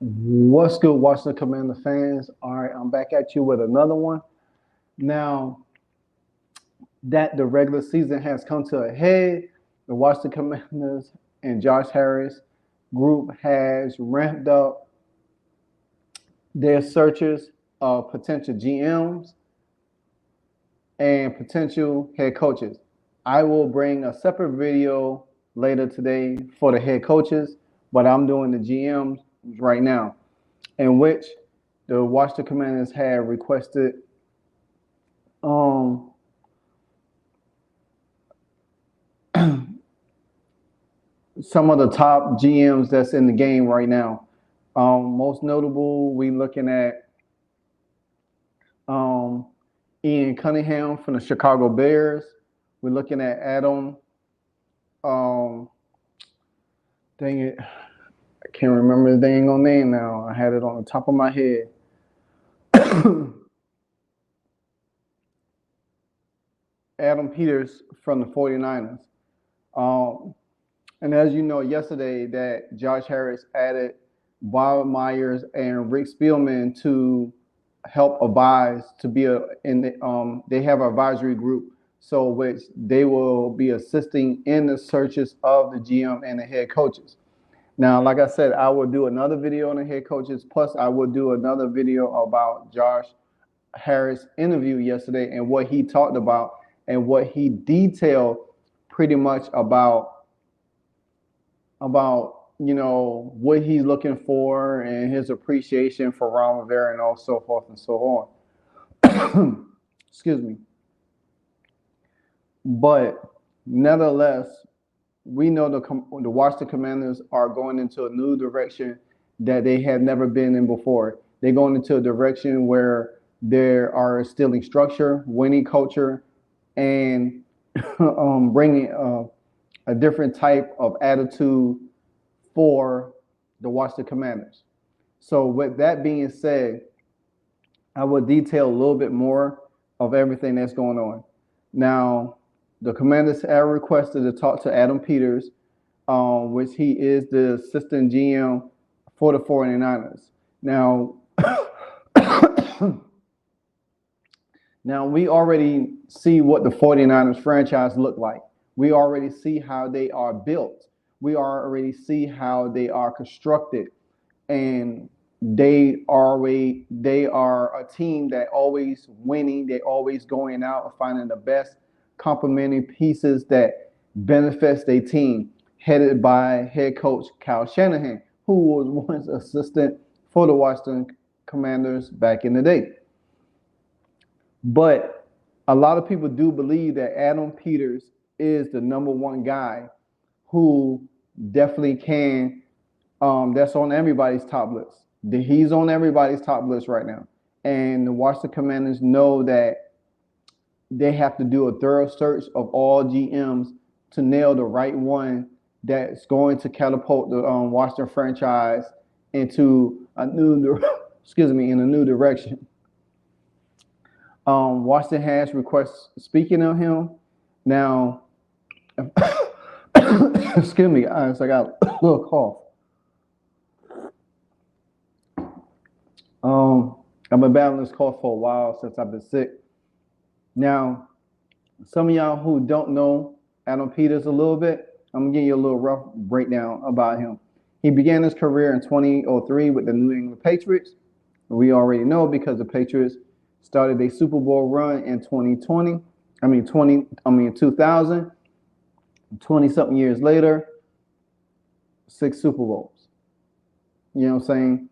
What's good, Washington Commander fans? All right, I'm back at you with another one. Now that the regular season has come to a head, the Washington Commanders and Josh Harris group has ramped up their searches of potential GMs and potential head coaches. I will bring a separate video later today for the head coaches, but I'm doing the GMs right now, in which the Washington Commanders have requested um, some of the top GMs that's in the game right now. Most notable, we looking at um, Ian Cunningham from the Chicago Bears. We're looking at Adam. Um, dang it, I can't remember his dang on name now. I had it on the top of my head. Adam Peters from the 49ers. Um, and as you know, yesterday that Josh Harris added Bob Myers and Rick Spielman to help advise to be in the they have an advisory group, so which they will be assisting in the searches of the GM and the head coaches. Now, like I said, I will do another video on the head coaches, plus I will do another video about Josh Harris interview yesterday and what he talked about and what he detailed pretty much what he's looking for and his appreciation for Ron Rivera and all so forth and so on. Excuse me. But nevertheless, we know the Washington Commanders are going into a new direction that they had never been in before. They're going into a direction where they are instilling structure, winning culture, and bringing a different type of attitude for the Washington Commanders. So with that being said, I will detail a little bit more of everything that's going on. Now, the Commanders have requested to talk to Adam Peters, which he is the assistant GM for the 49ers. Now, now we already see what the 49ers franchise look like. We already see how they are built. We already see how they are constructed. And they are a team that always winning. They always going out and finding the best complementing pieces that benefits their team, headed by head coach Kyle Shanahan, who was once assistant for the Washington Commanders back in the day. But a lot of people do believe that Adam Peters is the number one guy who definitely can. That's on everybody's top list. He's on everybody's top list right now. And the Washington Commanders know that they have to do a thorough search of all GMs to nail the right one that's going to catapult the Washington franchise into a new, in a new direction. Washington has requests. Speaking of him, now, excuse me, I got a little cough. I've been battling this cough for a while since I've been sick. Now, some of y'all who don't know Adam Peters a little bit, I'm gonna give you a little rough breakdown about him. He began his career in 2003 with the New England Patriots. We already know because the Patriots started a Super Bowl run in 2000. 20-something years later, 6 Super Bowls. You know what I'm saying?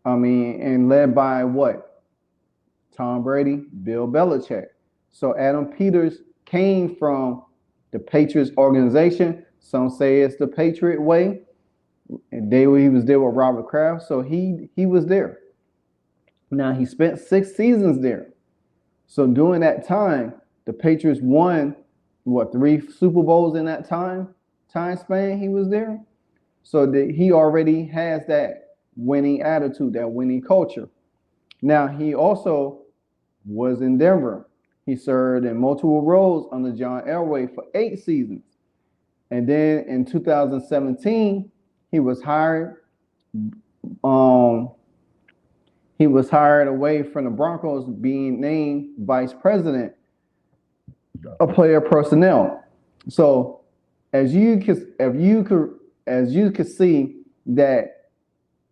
And led by what? Tom Brady, Bill Belichick. So Adam Peters came from the Patriots organization. Some say it's the Patriot way. And he was there with Robert Kraft, so he was there. Now he spent 6 seasons there. So during that time, the Patriots won 3 Super Bowls in that time span he was there. So he already has that winning attitude, that winning culture. Now he also was in Denver. He served in multiple roles under John Elway for 8 seasons. And then in 2017, he was hired Um, he was hired away from the Broncos, being named vice president of player personnel. So, as you could, if you could, as you could see that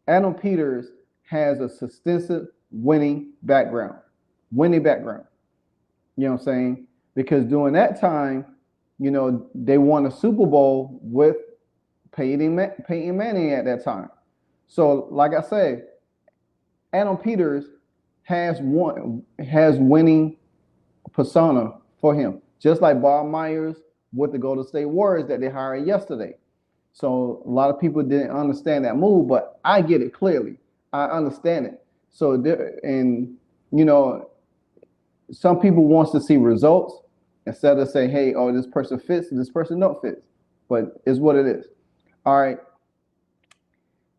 Adam Peters has a substantive winning background. You know what I'm saying? Because during that time, they won a Super Bowl with Peyton Manning at that time. So, like I said, Adam Peters has winning persona for him, just like Bob Myers with the Golden State Warriors that they hired yesterday. So a lot of people didn't understand that move, but I get it clearly. I understand it. So there, and you know, some people wants to see results instead of say, "Hey, oh, this person fits, this person don't fit." But it's what it is. All right.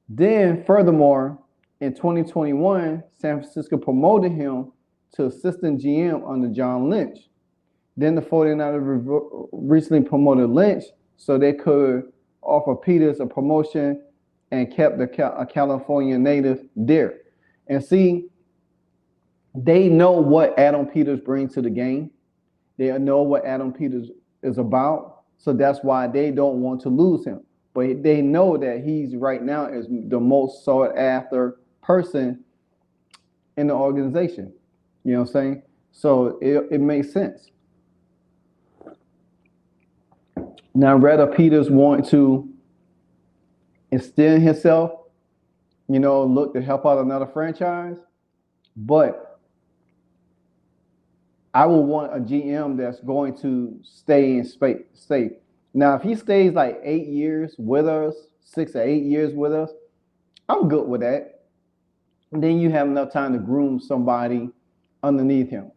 Then, furthermore, in 2021, San Francisco promoted him to assistant GM under John Lynch. Then the 49ers recently promoted Lynch so they could offer Peters a promotion and kept a California native there. And see, they know what Adam Peters brings to the game. They know what Adam Peters is about. So that's why they don't want to lose him. But they know that he's right now is the most sought after person in the organization. You know what I'm saying? So it makes sense. Now, Retta Peters want to instill himself, look to help out another franchise, but I would want a GM that's going to stay in space. Stay. Now, if he stays like 8 years with us, 6 or 8 years with us, I'm good with that. And then you have enough time to groom somebody underneath him.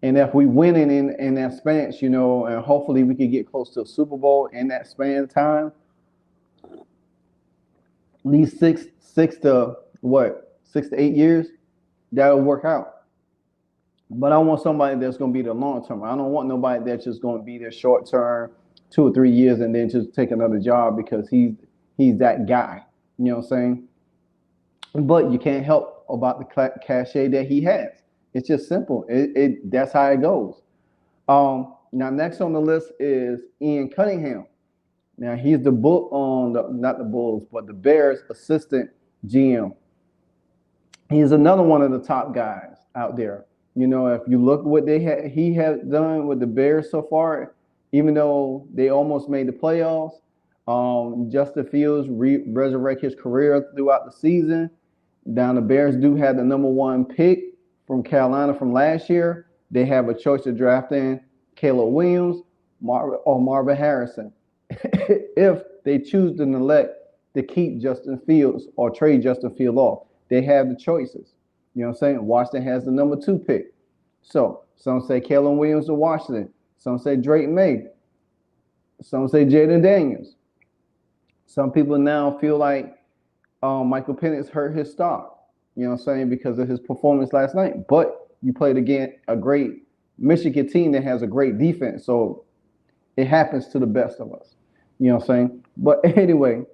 And if we winning in that span, and hopefully we can get close to a Super Bowl in that span of time, at least six to 8 years, that'll work out. But I want somebody that's going to be the long term. I don't want nobody that's just going to be there short term, 2 or 3 years, and then just take another job because he's that guy. You know what I'm saying? But you can't help about the cachet that he has. It's just simple. That's how it goes. Now, next on the list is Ian Cunningham. Now, he's the book on not the Bulls, but the Bears assistant GM. He's another one of the top guys out there. If you look what he has done with the Bears so far, even though they almost made the playoffs, Justin Fields resurrect his career throughout the season. Now, the Bears do have the number 1 pick from Carolina from last year. They have a choice to draft in Caleb Williams or Marvin Harrison. If they choose to elect to keep Justin Fields or trade Justin Fields off, they have the choices. You know what I'm saying? Washington has the number 2 pick. So some say Caleb Williams to Washington. Some say Drake May. Some say Jaden Daniels. Some people now feel like Michael Penix hurt his stock. You know what I'm saying? Because of his performance last night. But you played against a great Michigan team that has a great defense. So it happens to the best of us. You know what I'm saying? But anyway,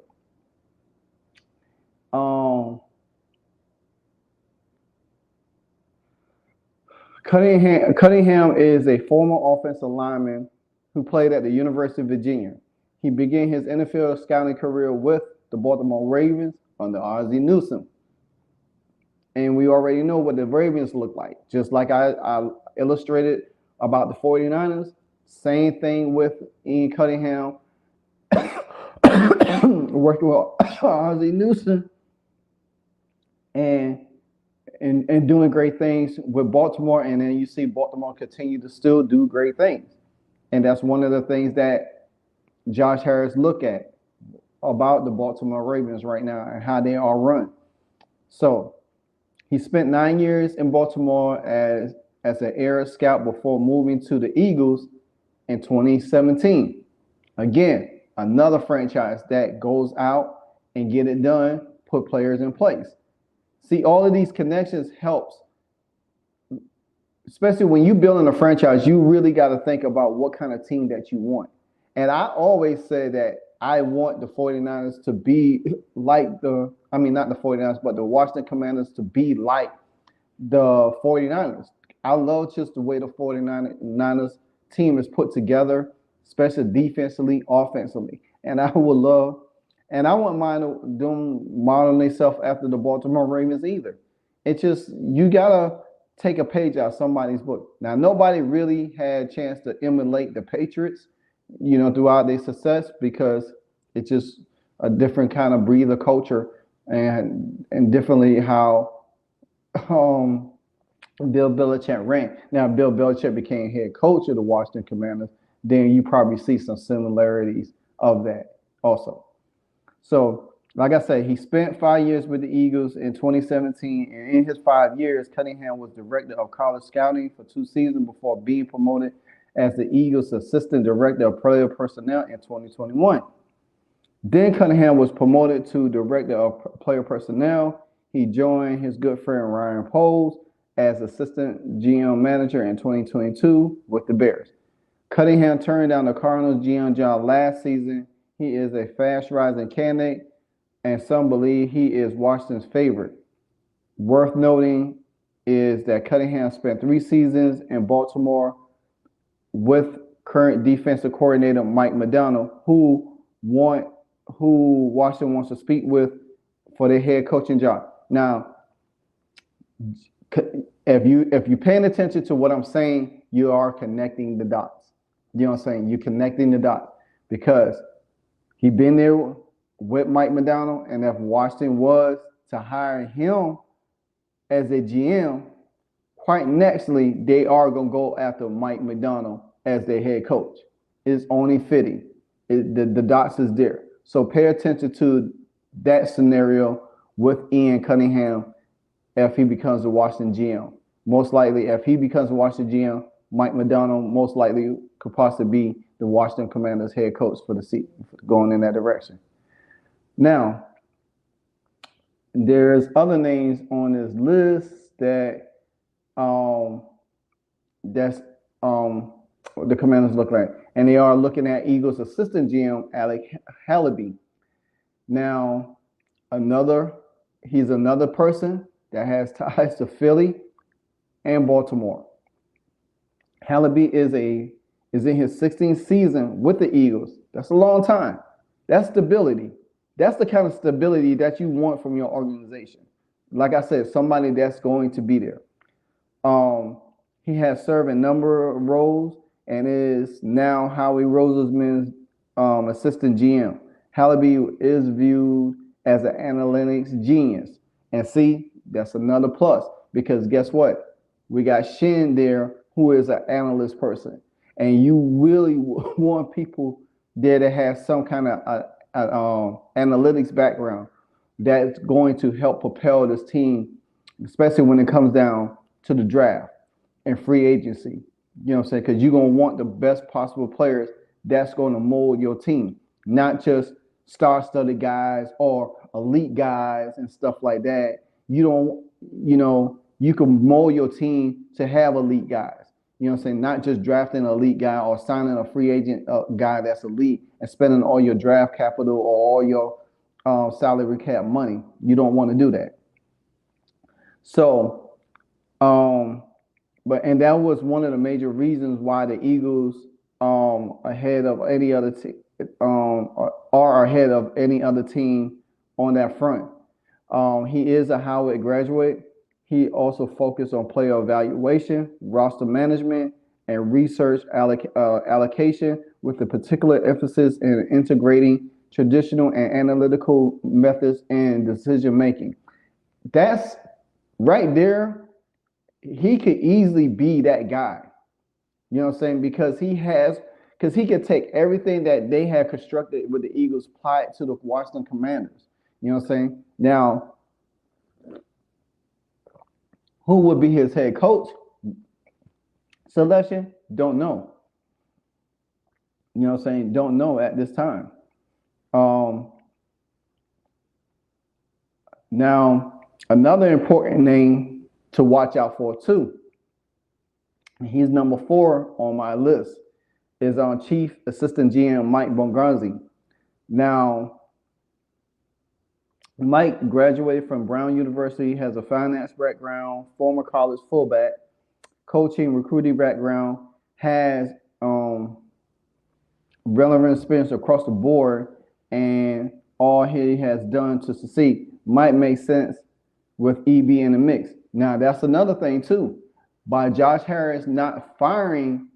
Cunningham is a former offensive lineman who played at the University of Virginia. He began his NFL scouting career with the Baltimore Ravens under Ozzie Newsome. And we already know what the Ravens look like. Just like I illustrated about the 49ers, same thing with Ian Cunningham working with Ozzie Newsome and doing great things with Baltimore. And then you see Baltimore continue to still do great things. And that's one of the things that Josh Harris look at about the Baltimore Ravens right now and how they are run. So he spent 9 years in Baltimore as an air scout before moving to the Eagles in 2017. Again, another franchise that goes out and get it done, put players in place. See, all of these connections helps, especially when you building a franchise. You really got to think about what kind of team that you want. And I always say that I want the 49ers to be like not the 49ers, but the Washington Commanders to be like the 49ers. I love just the way the 49ers team is put together, especially defensively, offensively. And I would love, and I wouldn't mind them modeling themselves after the Baltimore Ravens either. It's just, you got to take a page out of somebody's book. Now, nobody really had a chance to emulate the Patriots, throughout their success because it's just a different kind of breed of culture and differently how um, Bill Belichick ran. Now, Bill Belichick became head coach of the Washington Commanders. Then you probably see some similarities of that also. So, like I said, he spent 5 years with the Eagles in 2017, and in his 5 years, Cunningham was director of college scouting for 2 seasons before being promoted as the Eagles' assistant director of player personnel in 2021. Then Cunningham was promoted to director of player personnel. He joined his good friend Ryan Poles as assistant GM manager in 2022 with the Bears. Cunningham turned down the Cardinals GM job last season. He is a fast rising candidate, and some believe he is Washington's favorite. Worth noting is that Cunningham spent 3 seasons in Baltimore with current defensive coordinator Mike Macdonald, who Washington wants to speak with for their head coaching job. Now, if you're paying attention to what I'm saying, you are connecting the dots. You know what I'm saying? You're connecting the dots because he been there with Mike Macdonald, and if Washington was to hire him as a GM, quite naturally, they are going to go after Mike Macdonald as their head coach. It's only fitting. The dots is there. So pay attention to that scenario with Ian Cunningham if he becomes the Washington GM. Most likely, if he becomes the Washington GM, Mike Macdonald most likely could possibly be the Washington Commanders head coach for the season, going in that direction. Now, there's other names on this list that that's the Commanders look like, and they are looking at Eagles assistant GM Alec Hallaby. Now, he's another person that has ties to Philly and Baltimore. Hallaby is in his 16th season with the Eagles. That's a long time. That's stability. That's the kind of stability that you want from your organization. Like I said, somebody that's going to be there. He has served a number of roles and is now Howie Roseman's assistant GM. Hallaby is viewed as an analytics genius. And see, that's another plus because guess what? We got Shin there who is an analyst person. And you really want people there that have some kind of analytics background that's going to help propel this team, especially when it comes down to the draft and free agency. You know what I'm saying? Because you're going to want the best possible players that's going to mold your team, not just star-studded guys or elite guys and stuff like that. You can mold your team to have elite guys. You know what I'm saying? Not just drafting an elite guy or signing a free agent guy that's elite and spending all your draft capital or all your salary cap money. You don't want to do that. So, and that was one of the major reasons why the Eagles ahead of any other team are ahead of any other team on that front. He is a Howard graduate. He also focused on player evaluation, roster management, and research allocation with a particular emphasis in integrating traditional and analytical methods in decision making. That's right there. He could easily be that guy. You know what I'm saying? Because he could take everything that they had constructed with the Eagles, apply it to the Washington Commanders. You know what I'm saying? Now, who would be his head coach selection? Don't know. You know what I'm saying? Don't know at this time. Now, another important name to watch out for too, he's number 4 on my list, is Chief Assistant GM Mike Bongarzi. Now, Mike graduated from Brown University, has a finance background, former college fullback, coaching, recruiting background, has relevant experience across the board, and all he has done to succeed might make sense with EB in the mix. Now, that's another thing, too. By Josh Harris not firing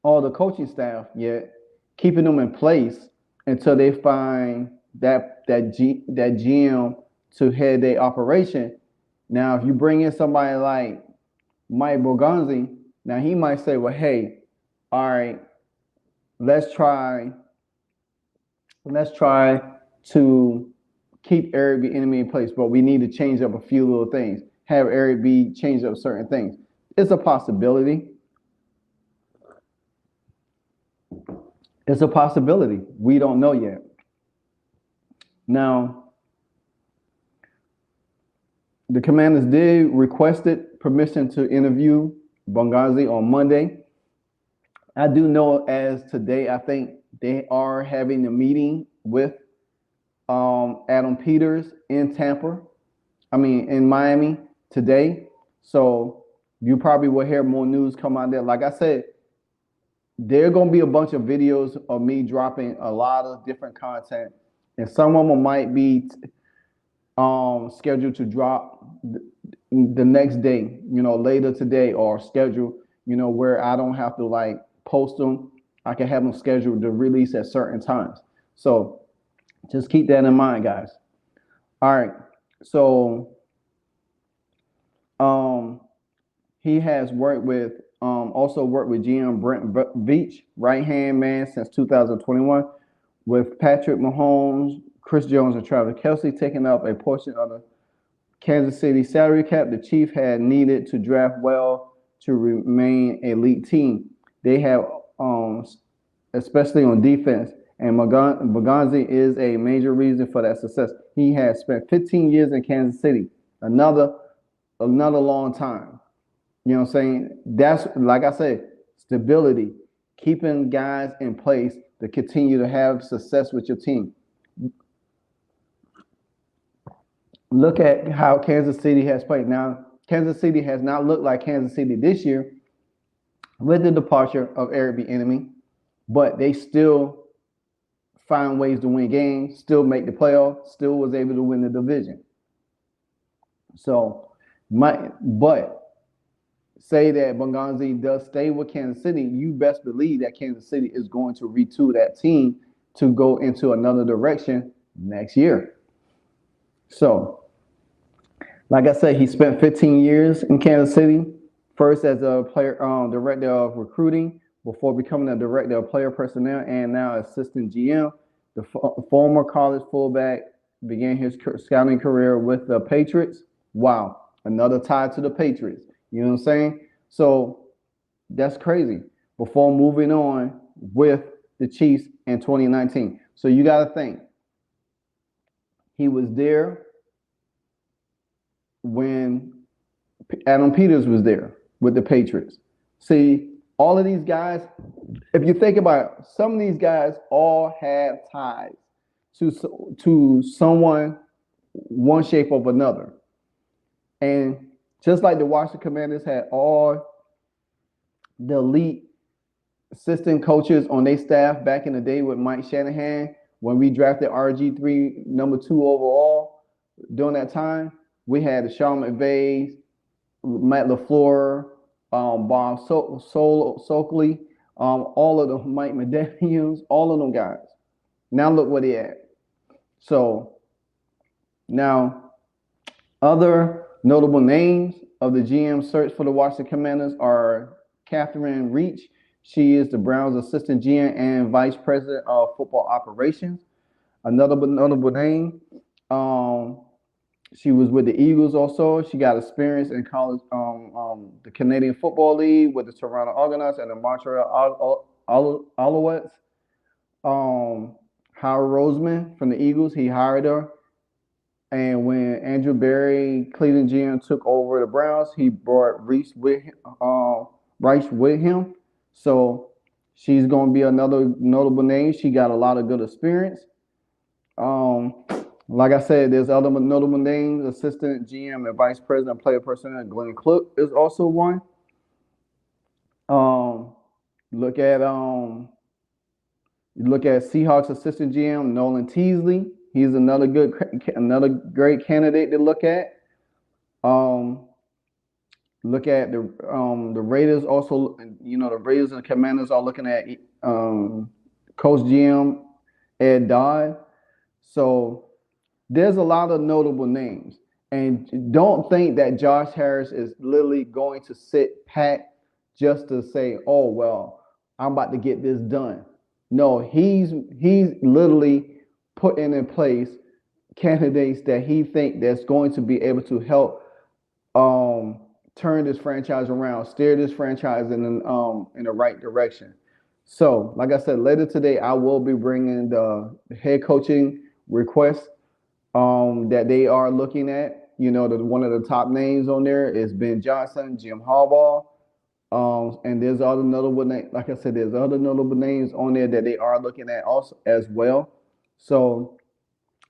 all the coaching staff yet, keeping them in place until they find that GM to head their operation. Now, if you bring in somebody like Mike Borgonzi, now he might say, "Well, hey, all right, let's try, let's try to keep Eric B. Enemy in place, but we need to change up a few little things. Have Eric B. change up certain things." It's a possibility. It's a possibility. We don't know yet. Now, the Commanders did requested permission to interview Bongazi on Monday. I do know as today, I think they are having a meeting with Adam Peters in in Miami today. So you probably will hear more news come out there. Like I said, there are going to be a bunch of videos of me dropping a lot of different content, and some of them might be scheduled to drop the next day, later today, or scheduled, where I don't have to like post them. I can have them scheduled to release at certain times. So just keep that in mind, guys. All right. So he has also worked with GM Brent Veach, right hand man since 2021, with Patrick Mahomes, Chris Jones, and Travis Kelce taking up a portion of the Kansas City salary cap the Chiefs had needed to draft well to remain an elite team. They have, especially on defense, and Maganzi is a major reason for that success. He has spent 15 years in Kansas City, another long time. You know what I'm saying? That's, like I said, stability, keeping guys in place to continue to have success with your team. Look at how Kansas City has played. Now, Kansas City has not looked like Kansas City this year with the departure of Eric B. Enemy, but they still find ways to win games, still make the playoffs, still was able to win the division. So, but say that Bonganzi does stay with Kansas City, you best believe that Kansas City is going to retool that team to go into another direction next year. So, like I said, he spent 15 years in Kansas City, first as a director of recruiting before becoming a director of player personnel and now assistant GM. The former college fullback began his scouting career with the Patriots. Wow, another tie to the Patriots. You know what I'm saying? So that's crazy. Before moving on with the Chiefs in 2019. So you got to think. He was there when Adam Peters was there with the Patriots. See, all of these guys, if you think about it, some of these guys all have ties to someone, one shape or another. And just like the Washington Commanders had all the elite assistant coaches on their staff back in the day with Mike Shanahan, when we drafted RG3 number 2 overall during that time, we had Sean McVay, Matt LaFleur, Bob Soakley, all of them, Mike McDaniels, all of them guys. Now look what he had. So now other notable names of the GM search for the Washington Commanders are Catherine Reach. She is the Browns' assistant GM and vice president of football operations. Another notable name, she was with the Eagles also. She got experience in college, the Canadian Football League with the Toronto Argonauts and the Montreal Alouettes. Howard Roseman from the Eagles, he hired her. And when Andrew Berry, Cleveland GM, took over the Browns, he brought Rice with him. So She's going to be another notable name. She got a lot of good experience. Um, like I said, there's other notable names. Assistant GM and Vice President Player Personnel Glenn Cook is also one. Um, look at look at Seahawks assistant GM Nolan Teasley. He's another great candidate to look at. Um, look at the Raiders also. The Raiders and the Commanders are looking at Coach GM Ed Dodd. So there's a lot of notable names. And don't think that Josh Harris is literally going to sit pat just to say, oh, well, I'm about to get this done. No, he's literally putting in place candidates that he think that's going to be able to help turn this franchise around, steer this franchise in the right direction. So, like I said, later today I will be bringing the head coaching request that they are looking at. One of the top names on there is Ben Johnson, Jim Harbaugh, and there's other notable names. Like I said, there's other notable names on there that they are looking at also as well. So,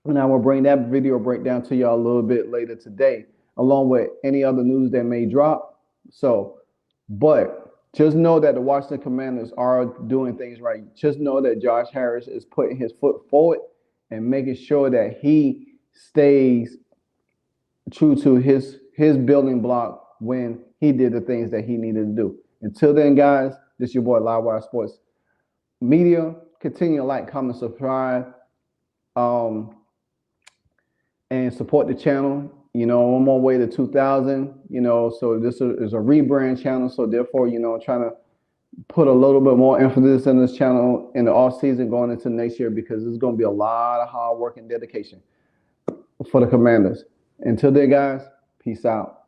and I will bring that video breakdown to y'all a little bit later today, along with any other news that may drop. So, but just know that the Washington Commanders are doing things right. Just know that Josh Harris is putting his foot forward and making sure that he stays true to his building block when he did the things that he needed to do. Until then, guys, this is your boy Livewire Sports Media. Continue to like, comment, subscribe, and support the channel. I'm on my way to 2,000. So this is a rebrand channel. So therefore, trying to put a little bit more emphasis in this channel in the off season going into next year, because there's going to be a lot of hard work and dedication for the Commanders. Until then, guys, peace out.